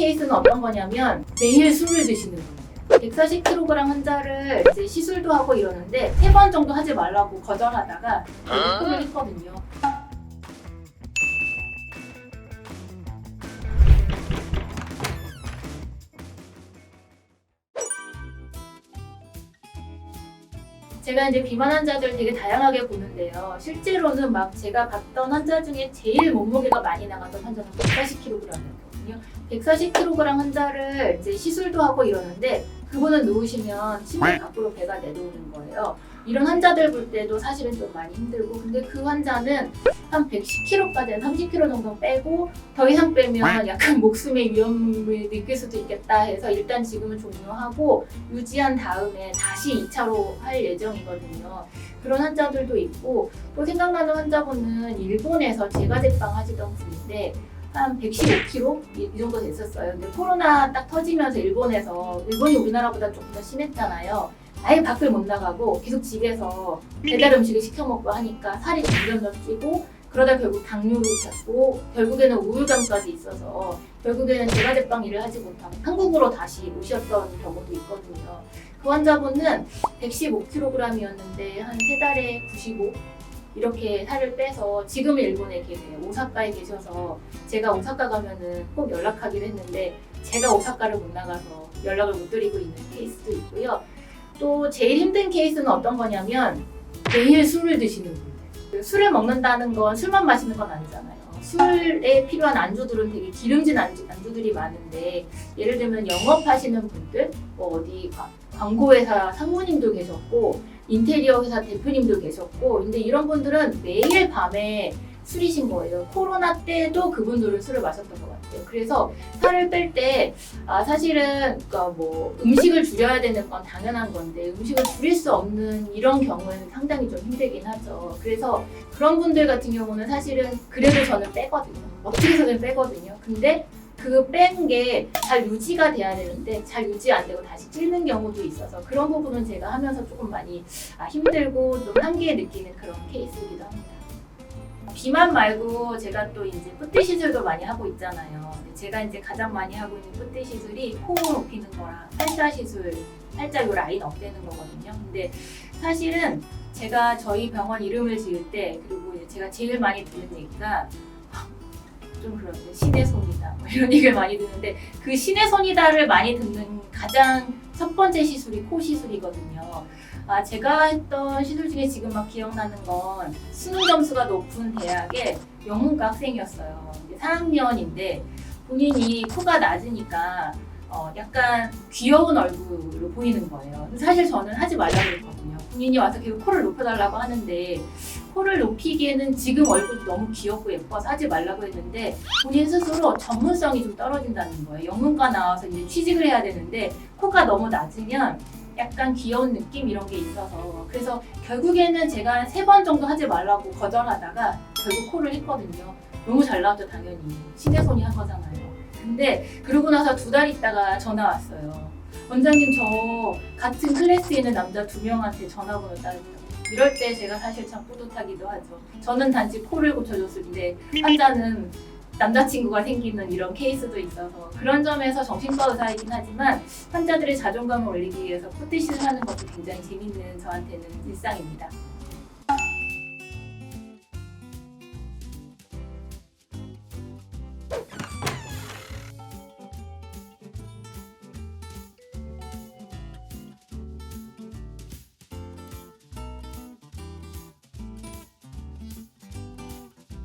케이스는 어떤 거냐면 매일 술을 드시는 분이에요. 140kg 환자를 이제 시술도 하고 이러는데 3번 정도 하지 말라고 거절하다가 결국 코를 했거든요. 제가 이제 비만 환자들 되게 다양하게 보는데요. 실제로는 막 제가 봤던 환자 중에 제일 몸무게가 많이 나갔던 환자는 140kg이었거든요. 140kg 환자를 이제 시술도 하고 이러는데 그분은 누우시면 침대 밖으로 배가 내려오는 거예요. 이런 환자들 볼 때도 사실은 좀 많이 힘들고, 근데 그 환자는 한 110kg까지 30kg 정도 빼고 더 이상 빼면 약간 목숨의 위험을 느낄 수도 있겠다 해서 일단 지금은 종료하고 유지한 다음에 다시 2차로 할 예정이거든요. 그런 환자들도 있고, 또 생각나는 환자분은 일본에서 제과제빵 하시던 분인데 한 115kg 이 정도 됐었어요. 근데 코로나 딱 터지면서 일본이 우리나라보다 조금 더 심했잖아요. 아예 밖을 못 나가고 계속 집에서 배달 음식을 시켜 먹고 하니까 살이 점점 더 찌고, 그러다 결국 당뇨로 잡고 결국에는 우울감까지 있어서 결국에는 제과제빵 일을 하지 못하고 한국으로 다시 오셨던 경우도 있거든요. 그 환자분은 115kg이었는데 한 3달에 95 이렇게 살을 빼서 지금은 일본에 계세요. 오사카에 계셔서 제가 오사카 가면은 꼭 연락하기로 했는데 제가 오사카를 못 나가서 연락을 못 드리고 있는 케이스도 있고요. 또 제일 힘든 케이스는 어떤 거냐면 매일 술을 드시는 분들. 술을 먹는다는 건 술만 마시는 건 아니잖아요. 술에 필요한 안주들은 되게 기름진 안주들이 많은데, 예를 들면 영업하시는 분들, 뭐 어디 광고회사 상무님도 계셨고 인테리어 회사 대표님도 계셨고, 근데 이런 분들은 매일 밤에 술이신 거예요. 코로나 때도 그분들은 술을 마셨던 것 같아요. 그래서 살을 뺄 때 사실은 그러니까 뭐 음식을 줄여야 되는 건 당연한 건데 음식을 줄일 수 없는 이런 경우는 상당히 좀 힘들긴 하죠. 그래서 그런 분들 같은 경우는 사실은 그래도 저는 빼거든요. 어떻게 해서든 빼거든요. 근데 그 뺀 게 잘 유지가 돼야 되는데 잘 유지 안 되고 다시 찌는 경우도 있어서 그런 부분은 제가 하면서 조금 많이 힘들고 좀 한계 느끼는 그런 케이스이기도 합니다. 비만 말고 제가 또 이제 뿌띠 시술도 많이 하고 있잖아요. 제가 이제 가장 많이 하고 있는 뿌띠 시술이 코 높이는 거랑 팔자 시술, 팔자 요 라인 업되는 거거든요. 근데 사실은 제가 저희 병원 이름을 지을 때, 그리고 이제 제가 제일 많이 듣는 얘기가 좀 그런데 신의 손이다 뭐 이런 얘기를 많이 듣는데, 그 신의 손이다를 많이 듣는 가장 첫 번째 시술이 코 시술이거든요. 제가 했던 시술 중에 지금 막 기억나는 건 수능 점수가 높은 대학의 영문과 학생이었어요. 4학년인데 본인이 코가 낮으니까 약간 귀여운 얼굴로 보이는 거예요. 사실 저는 하지 말라고 했거든요. 본인이 와서 계속 코를 높여달라고 하는데 코를 높이기에는 지금 얼굴도 너무 귀엽고 예뻐서 하지 말라고 했는데 본인 스스로 전문성이 좀 떨어진다는 거예요. 영문과 나와서 이제 취직을 해야 되는데 코가 너무 낮으면 약간 귀여운 느낌 이런 게 있어서, 그래서 결국에는 제가 3번 정도 하지 말라고 거절하다가 결국 코를 했거든요. 너무 잘 나왔죠, 당연히. 신의 손이 한 거잖아요. 근데 그러고 나서 2달 있다가 전화 왔어요. 원장님, 저 같은 클래스에 있는 남자 2명한테 전화번호 따냈다고. 이럴 때 제가 사실 참 뿌듯하기도 하죠. 저는 단지 코를 고쳐줬을 때 환자는 남자친구가 생기는 이런 케이스도 있어서, 그런 점에서 정신과 의사이긴 하지만 환자들의 자존감을 올리기 위해서 뿌띠 시술하는 것도 굉장히 재밌는 저한테는 일상입니다.